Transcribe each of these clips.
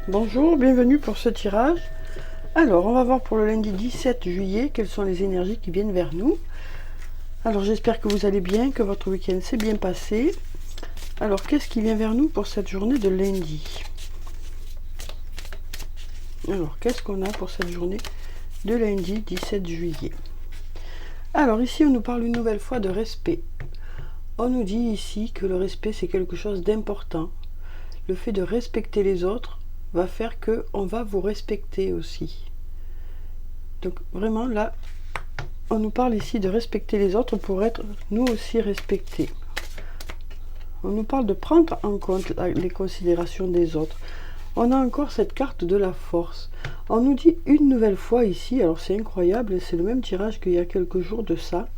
Bonjour, bienvenue pour ce tirage. Alors, on va voir pour le lundi 17 juillet quelles sont les énergies qui viennent vers nous. Alors, j'espère que vous allez bien, que votre week-end s'est bien passé. Alors, qu'est-ce qui vient vers nous pour cette journée de lundi? Alors, qu'est-ce qu'on a pour cette journée de lundi 17 juillet? Alors, ici, on nous parle une nouvelle fois de respect. On nous dit ici que le respect, c'est quelque chose d'important. Le fait de respecter les autres va faire que on va vous respecter aussi. Donc vraiment là, on nous parle ici de respecter les autres pour être nous aussi respectés. On nous parle de prendre en compte les considérations des autres. On a encore cette carte de la force. On nous dit une nouvelle fois ici, alors c'est incroyable, c'est le même tirage qu'il y a quelques jours de ça.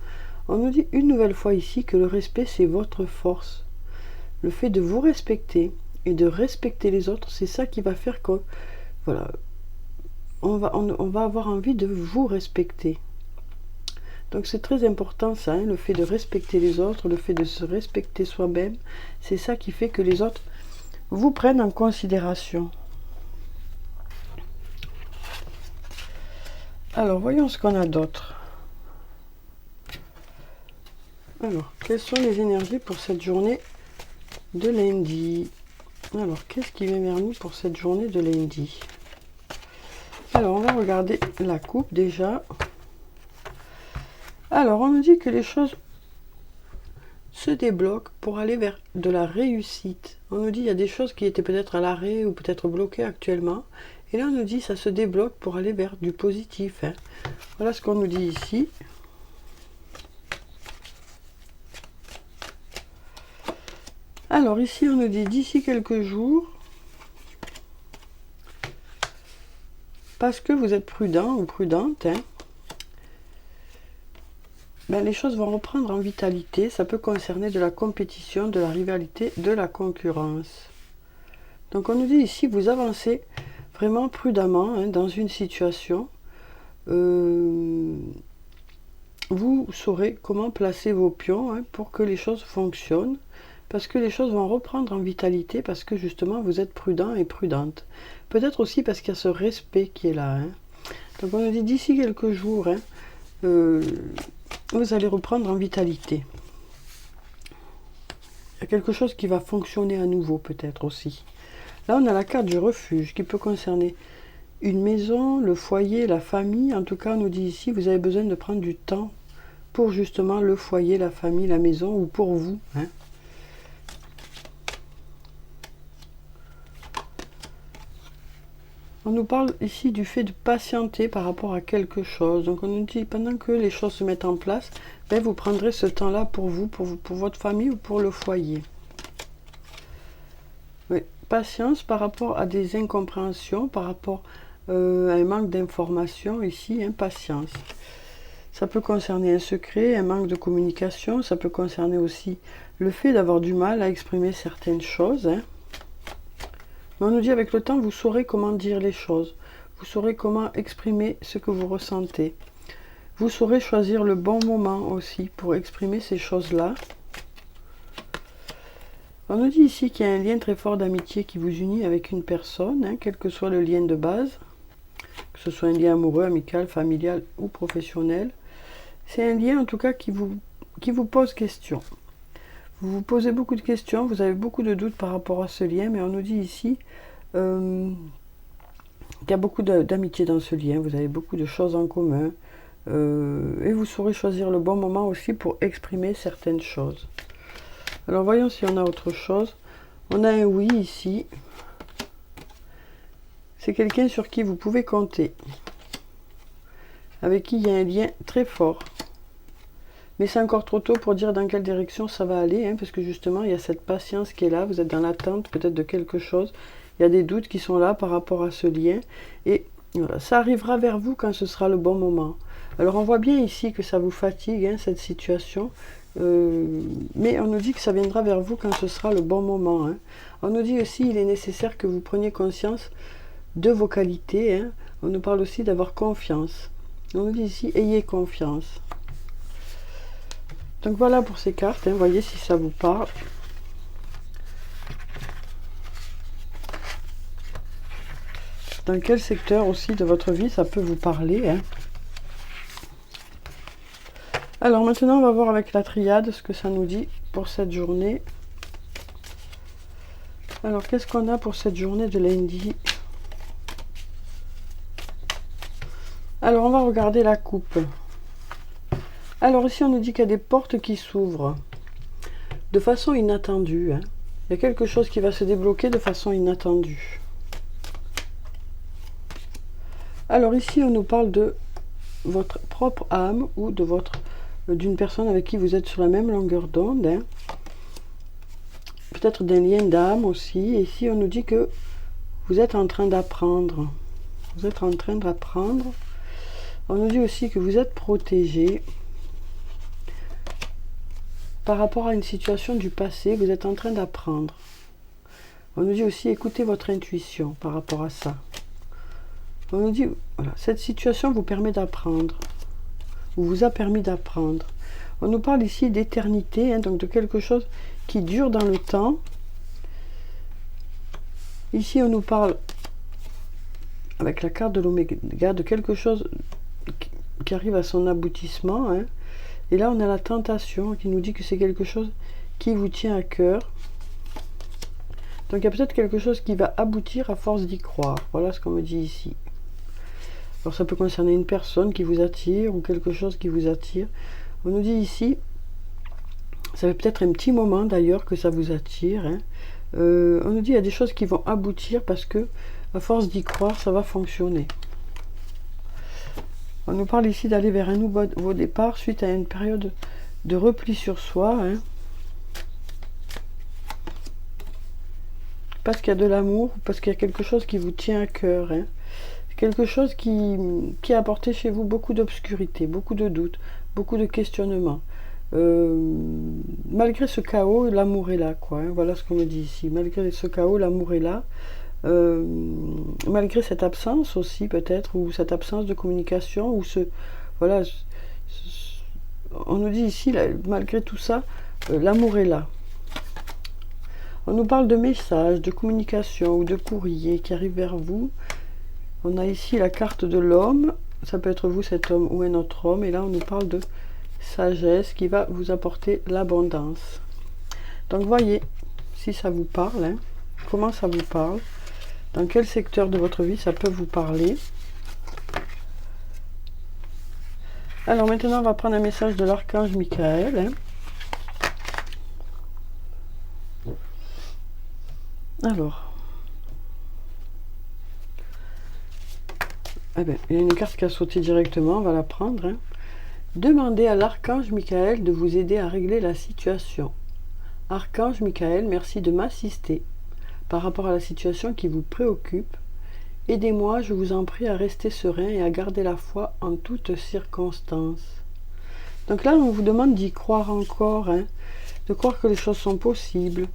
On nous dit une nouvelle fois ici que le respect c'est votre force. Le fait de vous respecter et de respecter les autres, c'est ça qui va faire que, voilà, on va avoir envie de vous respecter. Donc c'est très important ça, hein, le fait de respecter les autres, le fait de se respecter soi-même, c'est ça qui fait que les autres vous prennent en considération. Alors voyons ce qu'on a d'autre. Alors, quelles sont les énergies pour cette journée de lundi? Alors, qu'est-ce qui vient vers nous pour cette journée de lundi? Alors, on va regarder la coupe déjà. Alors, on nous dit que les choses se débloquent pour aller vers de la réussite. On nous dit qu'il y a des choses qui étaient peut-être à l'arrêt ou peut-être bloquées actuellement. Et là, on nous dit que ça se débloque pour aller vers du positif. Hein. Voilà ce qu'on nous dit ici. Alors, ici, on nous dit d'ici quelques jours, parce que vous êtes prudent ou prudente, hein, ben, les choses vont reprendre en vitalité. Ça peut concerner de la compétition, de la rivalité, de la concurrence. Donc on nous dit ici, vous avancez vraiment prudemment hein, dans une situation. Vous saurez comment placer vos pions hein, pour que les choses fonctionnent. Parce que les choses vont reprendre en vitalité, parce que justement vous êtes prudent et prudente. Peut-être aussi parce qu'il y a ce respect qui est là. Hein. Donc on nous dit d'ici quelques jours, hein, vous allez reprendre en vitalité. Il y a quelque chose qui va fonctionner à nouveau peut-être aussi. Là on a la carte du refuge qui peut concerner une maison, le foyer, la famille. En tout cas on nous dit ici, vous avez besoin de prendre du temps pour justement le foyer, la famille, la maison ou pour vous. Hein. On nous parle ici du fait de patienter par rapport à quelque chose. Donc on nous dit pendant que les choses se mettent en place, ben vous prendrez ce temps-là pour vous, pour votre famille ou pour le foyer. Oui, patience par rapport à des incompréhensions, par rapport à un manque d'information ici, impatience. Ça peut concerner un secret, un manque de communication, ça peut concerner aussi le fait d'avoir du mal à exprimer certaines choses. Hein. Mais on nous dit avec le temps, vous saurez comment dire les choses. Vous saurez comment exprimer ce que vous ressentez. Vous saurez choisir le bon moment aussi pour exprimer ces choses-là. On nous dit ici qu'il y a un lien très fort d'amitié qui vous unit avec une personne, hein, quel que soit le lien de base, que ce soit un lien amoureux, amical, familial ou professionnel. C'est un lien en tout cas qui vous pose question. Vous vous posez beaucoup de questions, vous avez beaucoup de doutes par rapport à ce lien, mais on nous dit ici qu'il y a beaucoup d'amitié dans ce lien, vous avez beaucoup de choses en commun, et vous saurez choisir le bon moment aussi pour exprimer certaines choses. Alors voyons si on a autre chose. On a un oui ici. C'est quelqu'un sur qui vous pouvez compter, avec qui il y a un lien très fort. Mais c'est encore trop tôt pour dire dans quelle direction ça va aller, hein, parce que justement, il y a cette patience qui est là, vous êtes dans l'attente peut-être de quelque chose, il y a des doutes qui sont là par rapport à ce lien, et voilà, ça arrivera vers vous quand ce sera le bon moment. Alors on voit bien ici que ça vous fatigue, hein, cette situation, mais on nous dit que ça viendra vers vous quand ce sera le bon moment. Hein. On nous dit aussi qu'il est nécessaire que vous preniez conscience de vos qualités, hein. On nous parle aussi d'avoir confiance. On nous dit ici, ayez confiance. Donc voilà pour ces cartes, hein, voyez si ça vous parle. Dans quel secteur aussi de votre vie ça peut vous parler, hein? Alors maintenant, on va voir avec la triade ce que ça nous dit pour cette journée. Alors, qu'est-ce qu'on a pour cette journée de lundi? Alors, on va regarder la coupe. Alors ici, on nous dit qu'il y a des portes qui s'ouvrent de façon inattendue, hein. Il y a quelque chose qui va se débloquer de façon inattendue. Alors ici, on nous parle de votre propre âme ou de d'une personne avec qui vous êtes sur la même longueur d'onde, hein. Peut-être d'un lien d'âme aussi. Et ici, on nous dit que vous êtes en train d'apprendre. Vous êtes en train d'apprendre. On nous dit aussi que vous êtes protégé par rapport à une situation du passé. Vous êtes en train d'apprendre. On nous dit aussi écoutez votre intuition par rapport à ça. On nous dit voilà, cette situation vous permet d'apprendre. Ou vous a permis d'apprendre. On nous parle ici d'éternité, hein, donc de quelque chose qui dure dans le temps. Ici, on nous parle, avec la carte de l'oméga, de quelque chose qui arrive à son aboutissement, hein. Et là, on a la tentation qui nous dit que c'est quelque chose qui vous tient à cœur. Donc, il y a peut-être quelque chose qui va aboutir à force d'y croire. Voilà ce qu'on me dit ici. Alors, ça peut concerner une personne qui vous attire ou quelque chose qui vous attire. On nous dit ici, ça fait peut-être un petit moment d'ailleurs que ça vous attire, hein. On nous dit qu'il y a des choses qui vont aboutir parce que, à force d'y croire, ça va fonctionner. On nous parle ici d'aller vers un nouveau départ suite à une période de repli sur soi, hein. Parce qu'il y a de l'amour, parce qu'il y a quelque chose qui vous tient à cœur, hein. Quelque chose qui a apporté chez vous beaucoup d'obscurité, beaucoup de doutes, beaucoup de questionnements. Malgré ce chaos, l'amour est là, quoi, hein. Voilà ce qu'on me dit ici. Malgré ce chaos, l'amour est là. Malgré cette absence aussi, peut-être, ou cette absence de communication, ou voilà, on nous dit ici, là, malgré tout ça, l'amour est là. On nous parle de messages, de communication ou de courrier qui arrivent vers vous. On a ici la carte de l'homme, ça peut être vous, cet homme, ou un autre homme, et là on nous parle de sagesse qui va vous apporter l'abondance. Donc voyez si ça vous parle, hein, comment ça vous parle, dans quel secteur de votre vie ça peut vous parler. Alors maintenant on va prendre un message de l'archange Michael, hein. Alors, eh bien, il y a une carte qui a sauté directement, on va la prendre, hein. Demandez à l'archange Michael de vous aider à régler la situation. Archange Michael, merci de m'assister par rapport à la situation qui vous préoccupe. Aidez-moi, je vous en prie, à rester serein et à garder la foi en toutes circonstances. Donc là, on vous demande d'y croire encore, hein, de croire que les choses sont possibles.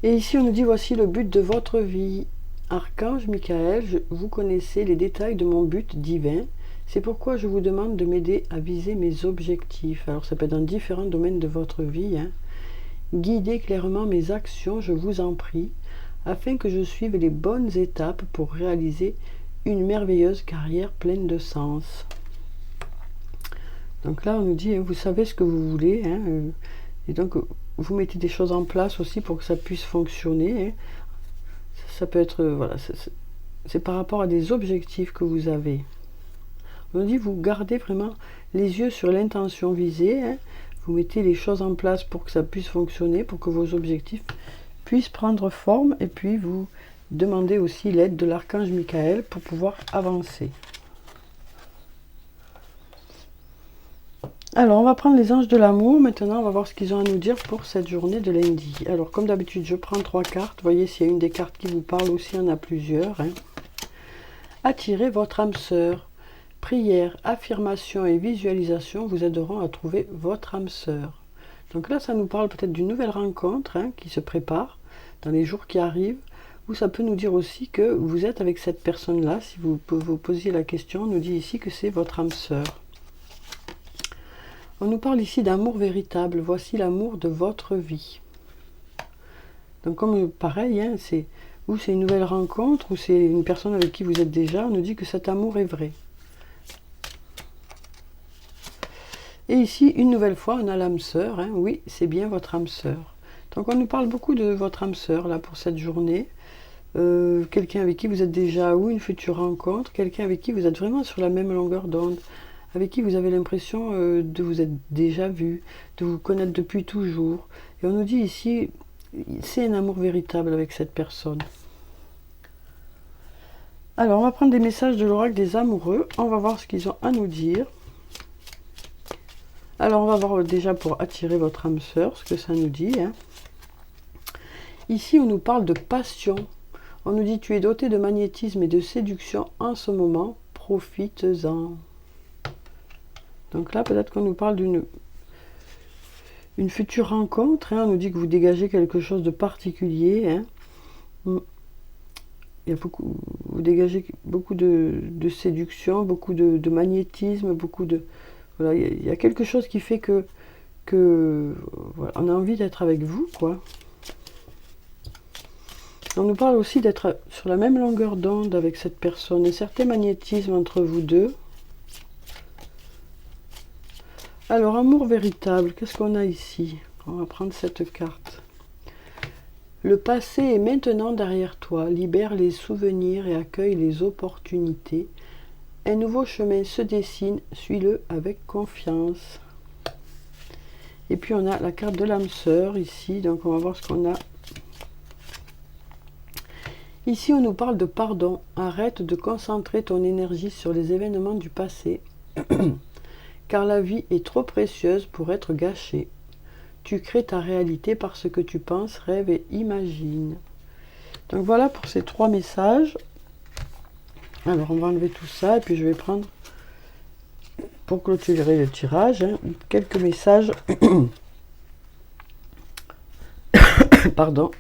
Et ici, on nous dit, voici le but de votre vie. Archange Michael, vous connaissez les détails de mon but divin. C'est pourquoi je vous demande de m'aider à viser mes objectifs. Alors, ça peut être dans différents domaines de votre vie, hein. Guidez clairement mes actions, je vous en prie, afin que je suive les bonnes étapes pour réaliser une merveilleuse carrière pleine de sens. Donc là, on nous dit, hein, vous savez ce que vous voulez, hein, et donc vous mettez des choses en place aussi pour que ça puisse fonctionner, hein. Ça peut être, voilà, c'est par rapport à des objectifs que vous avez. On nous dit, vous gardez vraiment les yeux sur l'intention visée, hein. Vous mettez les choses en place pour que ça puisse fonctionner, pour que vos objectifs puissent prendre forme, et puis vous demandez aussi l'aide de l'archange Michael pour pouvoir avancer. Alors, on va prendre les anges de l'amour. Maintenant, on va voir ce qu'ils ont à nous dire pour cette journée de lundi. Alors, comme d'habitude, je prends 3 cartes. Voyez, s'il y a une des cartes qui vous parle aussi, il y en a plusieurs, hein. Attirez votre âme sœur. Prière, affirmation et visualisation vous aideront à trouver votre âme sœur. Donc là, ça nous parle peut-être d'une nouvelle rencontre, hein, qui se prépare dans les jours qui arrivent. Ou ça peut nous dire aussi que vous êtes avec cette personne-là. Si vous vous posiez la question, on nous dit ici que c'est votre âme sœur. On nous parle ici d'amour véritable. Voici l'amour de votre vie. Donc comme pareil, hein, c'est une nouvelle rencontre, ou c'est une personne avec qui vous êtes déjà, on nous dit que cet amour est vrai. Et ici, une nouvelle fois, on a l'âme sœur, hein, oui, c'est bien votre âme sœur. Donc on nous parle beaucoup de votre âme sœur, là, pour cette journée. Quelqu'un avec qui vous êtes déjà, ou une future rencontre, quelqu'un avec qui vous êtes vraiment sur la même longueur d'onde, avec qui vous avez l'impression de vous être déjà vu, de vous connaître depuis toujours. Et on nous dit ici, c'est un amour véritable avec cette personne. Alors, on va prendre des messages de l'oracle des amoureux. On va voir ce qu'ils ont à nous dire. Alors, on va voir déjà pour attirer votre âme sœur, ce que ça nous dit. Hein. Ici, on nous parle de passion. On nous dit, tu es doté de magnétisme et de séduction en ce moment. Profites-en. Donc là, peut-être qu'on nous parle d'une future rencontre. Hein. On nous dit que vous dégagez quelque chose de particulier. Hein. Il y a vous dégagez beaucoup de séduction, beaucoup de magnétisme, beaucoup de... Voilà, il y a quelque chose qui fait que voilà, on a envie d'être avec vous, quoi. On nous parle aussi d'être sur la même longueur d'onde avec cette personne. Un certain magnétisme entre vous deux. Alors, amour véritable, qu'est-ce qu'on a ici? On va prendre cette carte. Le passé est maintenant derrière toi. Libère les souvenirs et accueille les opportunités. Un nouveau chemin se dessine. Suis-le avec confiance. Et puis, on a la carte de l'âme sœur ici. Donc, on va voir ce qu'on a. Ici, on nous parle de pardon. Arrête de concentrer ton énergie sur les événements du passé. Car la vie est trop précieuse pour être gâchée. Tu crées ta réalité par ce que tu penses, rêves et imagines. Donc voilà pour ces 3 messages. Alors on va enlever tout ça et puis je vais prendre, pour clôturer le tirage, hein, quelques messages. Pardon.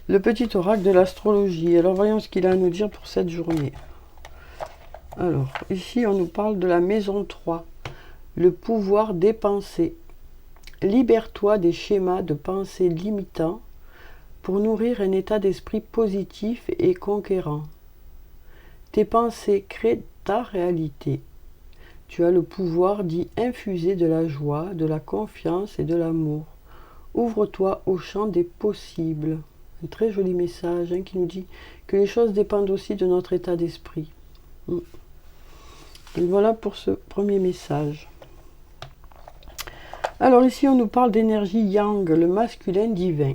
Le petit oracle de l'astrologie. Alors voyons ce qu'il a à nous dire pour cette journée. Alors ici on nous parle de la maison 3. Le pouvoir des pensées. Libère-toi des schémas de pensée limitants pour nourrir un état d'esprit positif et conquérant. Tes pensées créent ta réalité. Tu as le pouvoir d'y infuser de la joie, de la confiance et de l'amour. Ouvre-toi au champ des possibles. Un très joli message hein, qui nous dit que les choses dépendent aussi de notre état d'esprit. Et voilà pour ce premier message. Alors ici, on nous parle d'énergie yang, le masculin divin.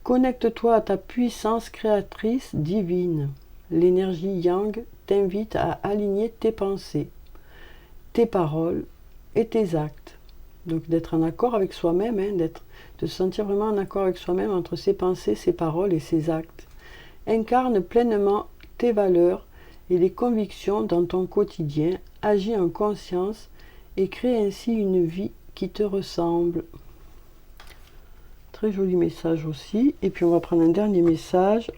Connecte-toi à ta puissance créatrice divine. L'énergie yang t'invite à aligner tes pensées, tes paroles et tes actes. Donc d'être en accord avec soi-même, hein, de se sentir vraiment en accord avec soi-même entre ses pensées, ses paroles et ses actes. Incarne pleinement tes valeurs et les convictions dans ton quotidien, agis en conscience et crée ainsi une vie qui te ressemble. Très joli message aussi. Et puis on va prendre un dernier message.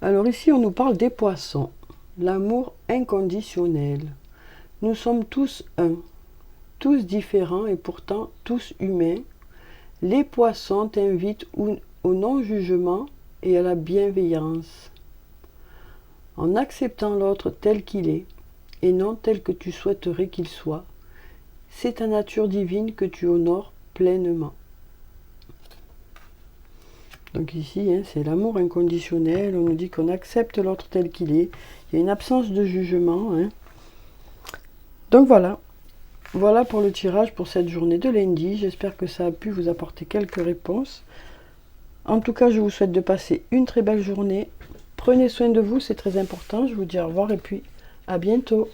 Alors ici on nous parle des poissons. L'amour inconditionnel. Nous sommes tous un, tous différents et pourtant tous humains. Les poissons t'invitent au non-jugement et à la bienveillance. En acceptant l'autre tel qu'il est, et non tel que tu souhaiterais qu'il soit, c'est ta nature divine que tu honores pleinement. Donc ici, hein, c'est l'amour inconditionnel. On nous dit qu'on accepte l'autre tel qu'il est. Il y a une absence de jugement. Hein. Donc voilà. Voilà pour le tirage pour cette journée de lundi. J'espère que ça a pu vous apporter quelques réponses. En tout cas, je vous souhaite de passer une très belle journée. Prenez soin de vous, c'est très important. Je vous dis au revoir et puis à bientôt.